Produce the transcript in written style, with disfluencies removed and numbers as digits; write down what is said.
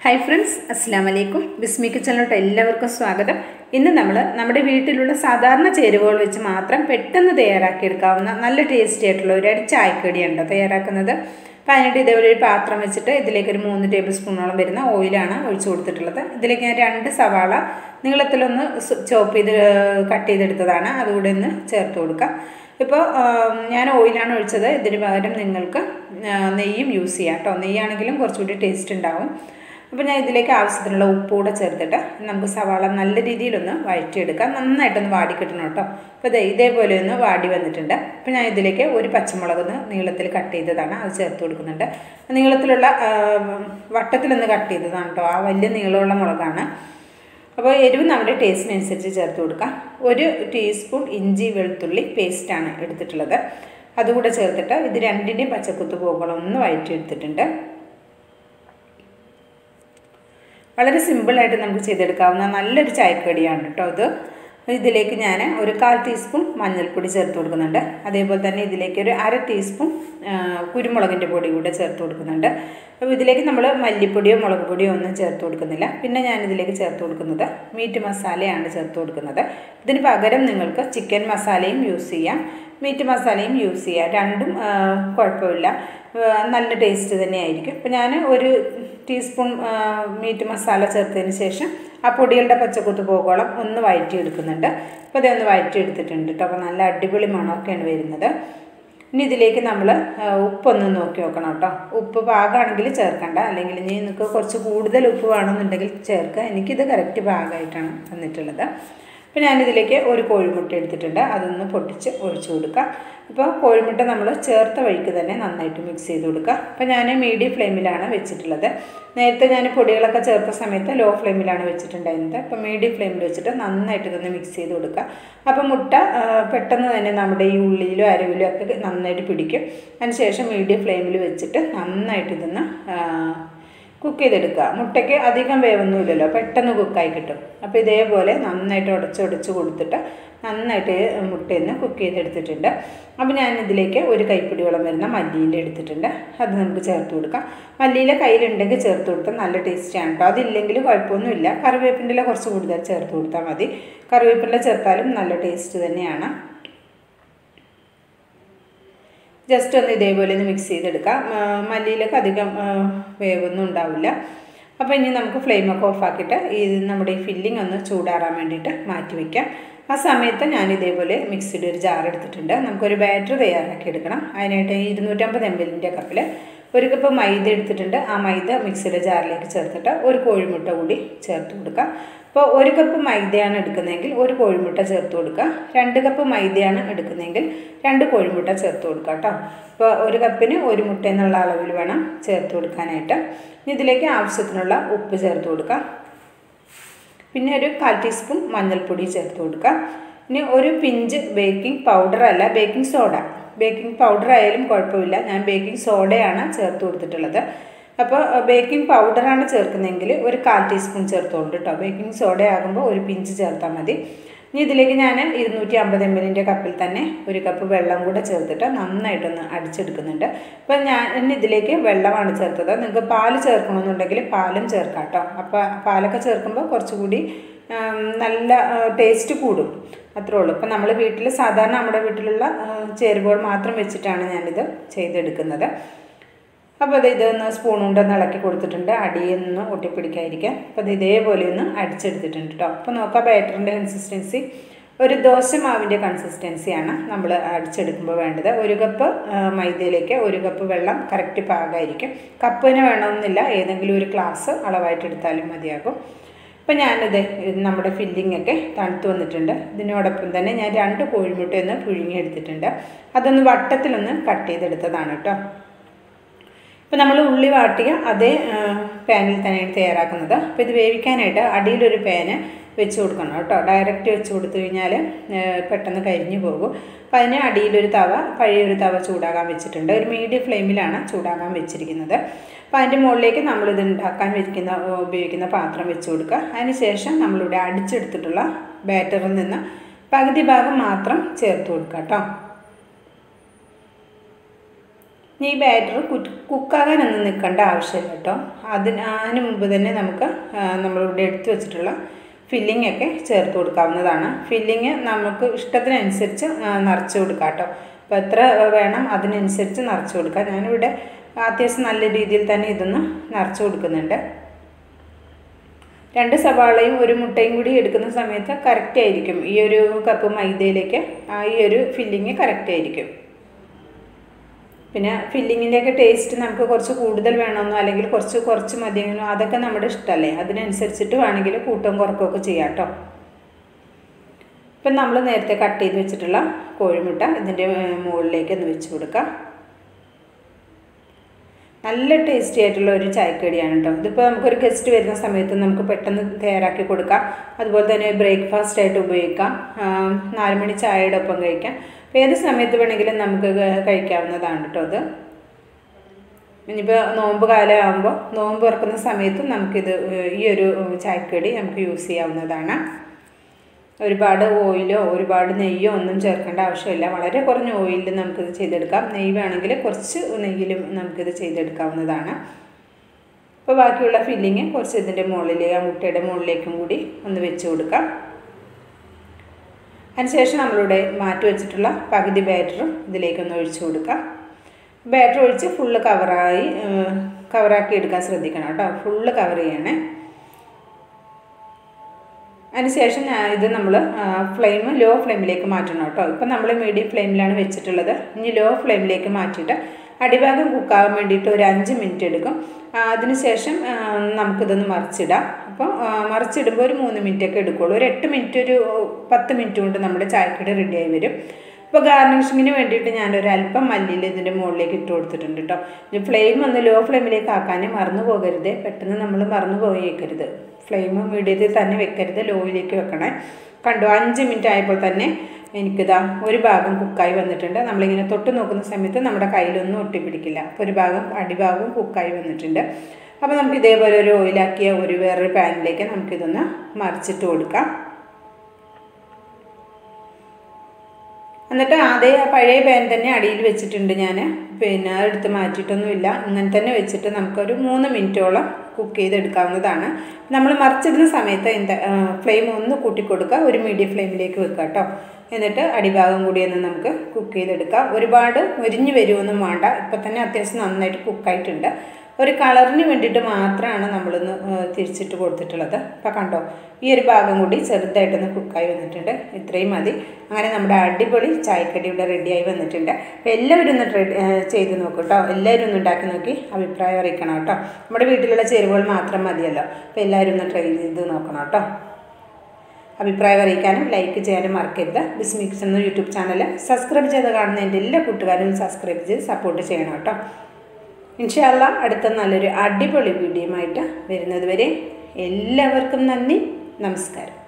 Hi friends, Assalamu alaikum. Bismi Kitchen എല്ലാവർക്കും സ്വാഗതം. ഇന്ന് നമ്മൾ നമ്മുടെ വീട്ടിലുള്ള സാധാരണ ചേരുവകൾ വെച്ച് മാത്രം പെട്ടെന്ന് തയ്യാറാക്കി എടുക്കാവുന്ന നല്ല ടേസ്റ്റി ആയിട്ടുള്ള ഒരു ചായക്കടിയാണ് തയ്യാറാക്കുന്നത്. അപ്പോൾ അതിനായിട്ട് ഇതേപോലെ ഒരു പാത്രം വെച്ചിട്ട് ഇതിലേക്ക് ഒരു 3 ടേബിൾ സ്പൂണോളം വരുന്ന ഓയിലാണ് ഒഴിച്ചു കൊടുത്തിട്ടുള്ളത്. ഇതിലേക്ക് ഞാൻ 2 സവാള നീളത്തിലൊന്ന് ചോപ്പ് ചെയ്ത് കട്ട് ചെയ്തെടുത്തതാണ്. അതുകൂടെ ഒന്ന് ചേർത്ത് കൊടുക്കാം. ഇപ്പോൾ ഞാൻ ഓയിലാണ് ഒഴിച്ചത്. ഇതിന് പകരം നിങ്ങൾക്ക് നെയ്യും യൂസ് ചെയ്യാം കേട്ടോ. നെയ്യാണെങ്കിലും കുറച്ചുകൂടി ടേസ്റ്റ് ഉണ്ടാവും. അപ്പോൾ ഞാൻ ഇതിലേക്ക് ആവശ്യത്തിനുള്ള ഉപ്പ് കൂടെ ചേർത്തിട്ട് നമുക്ക് സവാള നല്ല രീതിയിലൊന്ന് വഴറ്റിയെടുക്കാം. നന്നായിട്ടൊന്ന് വാടി കിട്ടണം കേട്ടോ. അപ്പോൾ ഇതേപോലെ ഒന്ന് വാടി വന്നിട്ടുണ്ട്. അപ്പോൾ ഞാൻ ഇതിലേക്ക് ഒരു പച്ചമുളക് നീളത്തിൽ കട്ട് ചെയ്തതാണ്, അത് ചേർത്ത് കൊടുക്കുന്നുണ്ട്. നീളത്തിലുള്ള വട്ടത്തിലൊന്ന് കട്ട് ചെയ്തതാണ് കേട്ടോ. ആ വലിയ നീളമുള്ള മുളകാണ്. അപ്പോൾ എരിവ് നമ്മുടെ ടേസ്റ്റിനനുസരിച്ച് ചേർത്ത് കൊടുക്കാം. 1 ടീസ്പൂൺ ഇഞ്ചി വെളുത്തുള്ളി പേസ്റ്റാണ് എടുത്തിട്ടുള്ളത്. അതുകൂടെ ചേർത്തിട്ട് ഇത് രണ്ടിൻ്റെയും പച്ചക്കുത്ത് പോകണം ഒന്ന് വഴറ്റിയെടുത്തിട്ടുണ്ട്. വളരെ സിമ്പിളായിട്ട് നമുക്ക് ചെയ്തെടുക്കാവുന്ന നല്ലൊരു ചായക്കടിയാണ് കേട്ടോ ഇത്. ഇതിലേക്ക് ഞാൻ ഒരു 1/4 ടീസ്പൂൺ മഞ്ഞൾപ്പൊടി ചേർത്ത് കൊടുക്കുന്നുണ്ട്. അതേപോലെ തന്നെ ഇതിലേക്ക് ഒരു 1/2 ടീസ്പൂൺ കുരുമുളകിൻ്റെ പൊടി കൂടെ ചേർത്ത് കൊടുക്കുന്നുണ്ട്. അപ്പോൾ ഇതിലേക്ക് നമ്മൾ മല്ലിപ്പൊടിയോ മുളക് പൊടിയോ ഒന്നും ചേർത്ത് കൊടുക്കുന്നില്ല. പിന്നെ ഞാനിതിലേക്ക് ചേർത്ത് കൊടുക്കുന്നത് മീറ്റ് മസാലയാണ് ചേർത്ത് കൊടുക്കുന്നത്. ഇതിന് പകരം നിങ്ങൾക്ക് ചിക്കൻ മസാലയും യൂസ് ചെയ്യാം, മീറ്റ് മസാലയും യൂസ് ചെയ്യാം. രണ്ടും കുഴപ്പമില്ല, നല്ല ടേസ്റ്റ് തന്നെയായിരിക്കും. അപ്പോൾ ഞാൻ 1 ടീസ്പൂൺ മീറ്റ് മസാല ചേർത്തതിന് ശേഷം ആ പൊടികളുടെ പച്ചക്കുത്ത് പോകോളം ഒന്ന് വഴറ്റിയെടുക്കുന്നുണ്ട്. അപ്പോൾ ഇതൊന്ന് വഴറ്റിയെടുത്തിട്ടുണ്ട് കേട്ടോ. അപ്പോൾ നല്ല അടിപൊളി മണമൊക്കെയാണ് വരുന്നത്. ഇനി ഇതിലേക്ക് നമ്മൾ ഉപ്പൊന്ന് നോക്കി നോക്കണം കേട്ടോ. ഉപ്പ് പാകമാണെങ്കിൽ ചേർക്കണ്ട, അല്ലെങ്കിൽ ഇനി നിങ്ങൾക്ക് കുറച്ച് കൂടുതൽ ഉപ്പ് വേണമെന്നുണ്ടെങ്കിൽ ചേർക്കുക. എനിക്കിത് കറക്റ്റ് പാകമായിട്ടാണ് വന്നിട്ടുള്ളത്. അപ്പോൾ ഞാനിതിലേക്ക് ഒരു കോഴിമുട്ട എടുത്തിട്ടുണ്ട്, അതൊന്ന് പൊട്ടിച്ച് ഒഴിച്ചു കൊടുക്കാം. അപ്പോൾ കോഴിമുട്ട നമ്മൾ ചേർത്ത വഴിക്ക് തന്നെ നന്നായിട്ട് മിക്സ് ചെയ്ത് കൊടുക്കുക. അപ്പോൾ ഞാൻ മീഡിയം ഫ്ലെയിമിലാണ് വെച്ചിട്ടുള്ളത്. നേരത്തെ ഞാൻ പൊടികളൊക്കെ ചേർത്ത സമയത്ത് ലോ ഫ്ലെയിമിലാണ് വെച്ചിട്ടുണ്ടായിരുന്നത്. അപ്പോൾ മീഡിയം ഫ്ലെയിമിൽ വെച്ചിട്ട് നന്നായിട്ട് ഇതൊന്ന് മിക്സ് ചെയ്ത് കൊടുക്കുക. അപ്പോൾ മുട്ട പെട്ടെന്ന് തന്നെ നമ്മുടെ ഈ ഉള്ളിയിലും അരവിലും ഒക്കെ നന്നായിട്ട് പിടിക്കും. അതിനുശേഷം മീഡിയം ഫ്ലെയിമിൽ വെച്ചിട്ട് നന്നായിട്ട് ഇതൊന്ന് കുക്ക് ചെയ്തെടുക്കുക. മുട്ടയ്ക്ക് അധികം വേവൊന്നുമില്ലല്ലോ, പെട്ടെന്ന് കുക്കായി കിട്ടും. അപ്പോൾ ഇതേപോലെ നന്നായിട്ട് ഉടച്ച് കൊടുത്തിട്ട് നന്നായിട്ട് മുട്ടയൊന്ന് കുക്ക് ചെയ്തെടുത്തിട്ടുണ്ട്. അപ്പോൾ ഞാനിതിലേക്ക് ഒരു കൈപ്പിടിയോളം വരുന്ന മല്ലിയില എടുത്തിട്ടുണ്ട്, അത് നമുക്ക് ചേർത്ത് കൊടുക്കാം. മല്ലിയില കയ്യിലുണ്ടെങ്കിൽ ചേർത്ത് കൊടുത്താൽ നല്ല ടേസ്റ്റിയാണ് കേട്ടോ. അതില്ലെങ്കിൽ കുഴപ്പമൊന്നുമില്ല, കറിവേപ്പിൻ്റെ ഇല കുറച്ച് കൂടുതൽ ചേർത്ത് കൊടുത്താൽ മതി. കറിവേപ്പിൻ്റെ ചേർത്താലും നല്ല ടേസ്റ്റ് തന്നെയാണ്. ജസ്റ്റ് ഒന്ന് ഇതേപോലെ ഒന്ന് മിക്സ് ചെയ്തെടുക്കാം. മല്ലിയിലൊക്കെ അധികം വേവൊന്നും ഉണ്ടാവില്ല. അപ്പോൾ ഇനി നമുക്ക് ഫ്ലെയിമൊക്കെ ഓഫാക്കിയിട്ട് നമ്മുടെ ഈ ഫില്ലിംഗ് ഒന്ന് ചൂടാറാൻ വേണ്ടിയിട്ട് മാറ്റി വയ്ക്കാം. ആ സമയത്ത് ഞാൻ ഇതേപോലെ മിക്സിയുടെ ഒരു ജാർ എടുത്തിട്ടുണ്ട്. നമുക്കൊരു ബാറ്റർ തയ്യാറാക്കി എടുക്കണം. അതിനായിട്ട് 250 ml കപ്പിൽ 1 കപ്പ് മൈദ എടുത്തിട്ടുണ്ട്. ആ മൈദ മിക്സിയുടെ ജാറിലേക്ക് ചേർത്തിട്ട് ഒരു കോഴിമുട്ട കൂടി ചേർത്ത് കൊടുക്കാം. അപ്പോൾ 1 കപ്പ് മൈദയാണ് എടുക്കുന്നതെങ്കിൽ 1 കോഴിമുട്ട ചേർത്ത് കൊടുക്കുക. 2 കപ്പ് മൈദയാണ് എടുക്കുന്നതെങ്കിൽ 2 കോഴിമുട്ട ചേർത്ത് കൊടുക്കുക കേട്ടോ. അപ്പോൾ 1 കപ്പിന് 1 മുട്ട എന്നുള്ള അളവിൽ വേണം ചേർത്ത് കൊടുക്കാനായിട്ട്. ഇതിലേക്ക് ആവശ്യത്തിനുള്ള ഉപ്പ് ചേർത്ത് കൊടുക്കാം. പിന്നെ ഒരു 1/4 ടീസ്പൂൺ മഞ്ഞൾപ്പൊടി ചേർത്ത് കൊടുക്കാം. ഇനി ഒരു പിഞ്ച് ബേക്കിംഗ് പൗഡർ അല്ല, ബേക്കിംഗ് സോഡ. ബേക്കിംഗ് പൗഡർ ആയാലും കുഴപ്പമില്ല, ഞാൻ ബേക്കിംഗ് സോഡയാണ് ചേർത്ത് കൊടുത്തിട്ടുള്ളത്. അപ്പോൾ ബേക്കിംഗ് പൗഡറാണ് ചേർക്കുന്നതെങ്കിൽ ഒരു 1/4 ടീസ്പൂൺ ചേർത്തോണ്ട് കേട്ടോ. ബേക്കിംഗ് സോഡ ആകുമ്പോൾ ഒരു പിഞ്ച് ചേർത്താൽ മതി. ഇനി ഇതിലേക്ക് ഞാൻ 250 ml കപ്പിൽ തന്നെ 1 കപ്പ് വെള്ളം കൂടെ ചേർത്തിട്ട് നന്നായിട്ടൊന്ന് അടിച്ചെടുക്കുന്നുണ്ട്. അപ്പോൾ ഞാൻ ഇതിലേക്ക് വെള്ളമാണ് ചേർത്തത്. നിങ്ങൾക്ക് പാല് ചേർക്കണമെന്നുണ്ടെങ്കിൽ പാലും ചേർക്കാം കേട്ടോ. അപ്പോൾ പാലൊക്കെ ചേർക്കുമ്പോൾ കുറച്ചുകൂടി നല്ല ടേസ്റ്റ് കൂടും, അത്രേ ഉള്ളൂ. അപ്പോൾ നമ്മൾ വീട്ടിൽ സാധാരണ നമ്മുടെ വീട്ടിലുള്ള ചേരുവകൾ മാത്രം വെച്ചിട്ടാണ് ഞാനിത് ചെയ്തെടുക്കുന്നത്. അപ്പോൾ അത് ഇതൊന്ന് സ്പൂൺ കൊണ്ടൊന്ന് ഇളക്കി കൊടുത്തിട്ടുണ്ട്, അടിയൊന്ന് ഒട്ടിപ്പിടിക്കാതിരിക്കാൻ. അപ്പോൾ അത് ഇതേപോലെ ഒന്ന് അടിച്ചെടുത്തിട്ടുണ്ട് കേട്ടോ. അപ്പോൾ നോക്കാം, ബാറ്ററിൻ്റെ കൺസിസ്റ്റൻസി ഒരു ദോശ മാവിൻ്റെ കൺസിസ്റ്റൻസിയാണ് നമ്മൾ അടിച്ചെടുക്കുമ്പോൾ വേണ്ടത്. 1 കപ്പ് മൈദയിലേക്ക് 1 കപ്പ് വെള്ളം കറക്റ്റ് പാകമായിരിക്കും. കപ്പിന് വേണമെന്നില്ല, ഏതെങ്കിലും ഒരു ഗ്ലാസ് അളവായിട്ട് എടുത്താലും മതിയാകും. അപ്പോൾ ഞാനിത് നമ്മുടെ ഫില്ലിങ്ങൊക്കെ തണുത്ത് വന്നിട്ടുണ്ട്. ഇതിനോടൊപ്പം തന്നെ ഞാൻ 2 കോഴിമുട്ടയൊന്ന് പുഴുങ്ങിയെടുത്തിട്ടുണ്ട്. അതൊന്ന് വട്ടത്തിലൊന്ന് കട്ട് ചെയ്തെടുത്തതാണ് കേട്ടോ. ഇപ്പോൾ നമ്മൾ ഉള്ളി വാട്ടിയ അതേ പാനിൽ തന്നെയാണ് തയ്യാറാക്കുന്നത്. അപ്പോൾ ഇത് വേവിക്കാനായിട്ട് അടിയിലൊരു പാന് വെച്ച് കൊടുക്കണം കേട്ടോ. ഡയറക്റ്റ് വെച്ച് കൊടുത്തു കഴിഞ്ഞാൽ പെട്ടെന്ന് കരിഞ്ഞു പോകും. അപ്പോൾ അതിന് അടിയിലൊരു പഴയൊരു തവ ചൂടാകാൻ വെച്ചിട്ടുണ്ട്. ഒരു മീഡിയം ഫ്ലെയിമിലാണ് ചൂടാകാൻ വെച്ചിരിക്കുന്നത്. അപ്പോൾ അതിൻ്റെ മുകളിലേക്ക് നമ്മളിത് ഉപയോഗിക്കുന്ന പാത്രം വെച്ച് കൊടുക്കുക. അതിന് ശേഷം നമ്മളിവിടെ അടിച്ചെടുത്തിട്ടുള്ള ബാറ്ററിൽ നിന്ന് പകുതി ഭാഗം മാത്രം ചേർത്ത് കൊടുക്കുക കേട്ടോ. ഈ ബാറ്റർ കുക്കാകാനൊന്നും നിൽക്കേണ്ട ആവശ്യമില്ല കേട്ടോ. അതിന് മുമ്പ് തന്നെ നമുക്ക് നമ്മളിവിടെ എടുത്തു വെച്ചിട്ടുള്ള ഫില്ലിംഗ് ഒക്കെ ചേർത്ത് കൊടുക്കാവുന്നതാണ്. ഫില്ലിങ് നമുക്ക് ഇഷ്ടത്തിനനുസരിച്ച് നിറച്ച് കൊടുക്കാം കേട്ടോ. അപ്പോൾ എത്ര വേണം അതിനനുസരിച്ച് നിറച്ച് കൊടുക്കാം. ഞാനിവിടെ അത്യാവശ്യം നല്ല രീതിയിൽ തന്നെ ഇതൊന്ന് നിറച്ച് കൊടുക്കുന്നുണ്ട്. 2 സവാളയും 1 മുട്ടയും കൂടി എടുക്കുന്ന സമയത്ത് കറക്റ്റ് ആയിരിക്കും. ഈ ഒരു കപ്പ് മൈദയിലേക്ക് ഈ ഒരു ഫില്ലിങ് കറക്റ്റ് ആയിരിക്കും. പിന്നെ ഫില്ലിങ്ങിൻ്റെയൊക്കെ ടേസ്റ്റ് നമുക്ക് കുറച്ച് കൂടുതൽ വേണമെന്നോ അല്ലെങ്കിൽ കുറച്ച് മതിയെങ്കിലോ അതൊക്കെ നമ്മുടെ ഇഷ്ടമല്ലേ. അതിനനുസരിച്ചിട്ട് വേണമെങ്കിൽ കൂട്ടവും കുറക്കുകയൊക്കെ ചെയ്യാം കേട്ടോ. ഇപ്പം നമ്മൾ നേരത്തെ കട്ട് ചെയ്ത് വെച്ചിട്ടുള്ള കോഴിമുട്ട ഇതിൻ്റെ മുകളിലേക്ക് ഒന്ന് വെച്ച് കൊടുക്കാം. നല്ല ടേസ്റ്റി ആയിട്ടുള്ള ഒരു ചായക്കടിയാണ് കേട്ടോ. ഇതിപ്പോൾ നമുക്കൊരു ഗസ്റ്റ് വരുന്ന സമയത്ത് നമുക്ക് പെട്ടെന്ന് തയ്യാറാക്കി കൊടുക്കാം. അതുപോലെ തന്നെ ബ്രേക്ക്ഫാസ്റ്റ് ആയിട്ട് ഉപയോഗിക്കാം. 4 മണി ചായയുടെ ഒപ്പം കഴിക്കാം. അപ്പോൾ ഏത് സമയത്ത് വേണമെങ്കിലും നമുക്ക് കഴിക്കാവുന്നതാണ് കേട്ടോ. അത് ഇനിയിപ്പോൾ നോമ്പ് കാലമാകുമ്പോൾ നോമ്പ് തുറക്കുന്ന സമയത്തും നമുക്കിത് ഈ ഒരു ചായക്കടി നമുക്ക് യൂസ് ചെയ്യാവുന്നതാണ്. ഒരുപാട് ഓയിലോ ഒരുപാട് നെയ്യോ ഒന്നും ചേർക്കേണ്ട ആവശ്യമില്ല. വളരെ കുറഞ്ഞ ഓയിലിൽ നമുക്കിത് ചെയ്തെടുക്കാം. നെയ്യ് വേണമെങ്കിൽ കുറച്ച് നെയ്യിലും നമുക്കിത് ചെയ്തെടുക്കാവുന്നതാണ്. അപ്പോൾ ബാക്കിയുള്ള ഫില്ലിങ് കുറച്ച് ഇതിൻ്റെ മുകളിലേക്ക് മുട്ടയുടെ മുകളിലേക്കും കൂടി ഒന്ന് വെച്ച് കൊടുക്കാം. അതിനുശേഷം നമ്മളിവിടെ മാറ്റി വെച്ചിട്ടുള്ള പകുതി ബാറ്റർ ഇതിലേക്കൊന്ന് ഒഴിച്ചു കൊടുക്കാം. ബാറ്റർ ഒഴിച്ച് ഫുള്ള് കവറാക്കി എടുക്കാൻ ശ്രദ്ധിക്കണം കേട്ടോ. ഫുള്ള് കവർ ചെയ്യണേ. അതിനുശേഷം ഇത് നമ്മൾ ലോ ഫ്ലെയിമിലേക്ക് മാറ്റണം കേട്ടോ. ഇപ്പം നമ്മൾ മീഡിയം ഫ്ലെയിമിലാണ് വെച്ചിട്ടുള്ളത്. ഇനി ലോ ഫ്ലെയിമിലേക്ക് മാറ്റിയിട്ട് അടിഭാഗം കുക്കാകാൻ വേണ്ടിയിട്ട് ഒരു 5 മിനിറ്റ് എടുക്കും. അതിനുശേഷം നമുക്കിതൊന്ന് മറിച്ചിടാം. അപ്പോൾ മറിച്ചിടുമ്പോൾ ഒരു 3 മിനിറ്റൊക്കെ എടുക്കുകയുള്ളൂ. ഒരു 8 മിനിറ്റ് ഒരു 10 മിനിറ്റ് കൊണ്ട് നമ്മുടെ ചായക്കടി റെഡിയായി വരും. ഇപ്പോൾ ഗാർണിഷിങ്ങിന് വേണ്ടിയിട്ട് ഞാനൊരു അല്പം മല്ലിയിൽ ഇതിൻ്റെ മുകളിലേക്ക് ഇട്ട് കൊടുത്തിട്ടുണ്ട് കേട്ടോ. ഇനി ഫ്ലെയിം ഒന്ന് ലോ ഫ്ലെയിമിലേക്ക് ആക്കാനും മറന്നു പോകരുത്. പെട്ടെന്ന് നമ്മൾ മറന്നു പോയേക്കരുത്. ഫ്ലെയിം മീഡിയത്തിൽ തന്നെ വെക്കരുത്, ലോയിലേക്ക് വെക്കണേ. കണ്ടോ 5 മിനിറ്റ് ആയപ്പോൾ തന്നെ എനിക്കിതാ ഒരു ഭാഗം കുക്കായി വന്നിട്ടുണ്ട്. നമ്മളിങ്ങനെ തൊട്ട് നോക്കുന്ന സമയത്ത് നമ്മുടെ കയ്യിലൊന്നും ഒട്ടിപ്പിടിക്കില്ല. അപ്പോൾ ഒരു ഭാഗം അടിഭാഗവും കുക്കായി വന്നിട്ടുണ്ട്. അപ്പോൾ നമുക്ക് ഇതേപോലെ ഒരു ഓയിലാക്കിയ വേറൊരു പാനിലേക്ക് നമുക്കിതൊന്ന് മറിച്ചിട്ട് കൊടുക്കാം. എന്നിട്ട് അതേ പഴയ പാൻ തന്നെ അടിയിൽ വെച്ചിട്ടുണ്ട് ഞാൻ. പിന്നെ എടുത്ത് മാറ്റിയിട്ടൊന്നുമില്ല. ഇങ്ങനെ തന്നെ വെച്ചിട്ട് നമുക്കൊരു 3 മിനിറ്റോളം കുക്ക് ചെയ്തെടുക്കാവുന്നതാണ്. നമ്മൾ മറിച്ചിടുന്ന സമയത്ത് ഫ്ലെയിം ഒന്ന് കൂട്ടിക്കൊടുക്കുക. ഒരു മീഡിയം ഫ്ലെയിമിലേക്ക് വെക്കുക കേട്ടോ. എന്നിട്ട് അടിഭാഗം കൂടി ഒന്ന് നമുക്ക് കുക്ക് ചെയ്തെടുക്കാം. ഒരുപാട് മുരിഞ്ഞ് വരുമൊന്നും വേണ്ട. ഇപ്പം തന്നെ അത്യാവശ്യം നന്നായിട്ട് കുക്കായിട്ടുണ്ട്. ഒരു കളറിന് വേണ്ടിയിട്ട് മാത്രമാണ് നമ്മളൊന്ന് തിരിച്ചിട്ട് കൊടുത്തിട്ടുള്ളത്. അപ്പോൾ കണ്ടോ ഈ ഒരു ഭാഗം കൂടി ചെറുതായിട്ടൊന്ന് കുക്കായി വന്നിട്ടുണ്ട്. ഇത്രയും മതി. അങ്ങനെ നമ്മുടെ അടിപൊളി ചായക്കടി ഇവിടെ റെഡിയായി വന്നിട്ടുണ്ട്. അപ്പോൾ എല്ലാവരും ഒന്ന് ചെയ്ത് നോക്കൂ കേട്ടോ. എല്ലാവരും ഒന്ന് ഉണ്ടാക്കി നോക്കി അഭിപ്രായം അറിയിക്കണം കേട്ടോ. നമ്മുടെ വീട്ടിലുള്ള ചേരുവകൾ മാത്രം മതിയല്ലോ. അപ്പോൾ എല്ലാവരും ഒന്ന് ട്രൈ ചെയ്ത് നോക്കണം കേട്ടോ. അഭിപ്രായം അറിയിക്കാനും ലൈക്ക് ചെയ്യാനും മറക്കരുത്. ബിസ്മി കിച്ചൻ എന്ന യൂട്യൂബ് ചാനൽ സബ്സ്ക്രൈബ് ചെയ്ത് കാണുന്ന എൻ്റെ എല്ലാ കൂട്ടുകാരും സബ്സ്ക്രൈബ് ചെയ്ത് സപ്പോർട്ട് ചെയ്യണം കേട്ടോ. ഇൻഷാ അല്ലാഹ് അടുത്ത നല്ലൊരു അടിപൊളി വീഡിയോയുമായിട്ട് വരുന്നത് വരെ എല്ലാവർക്കും നന്ദി, നമസ്കാരം.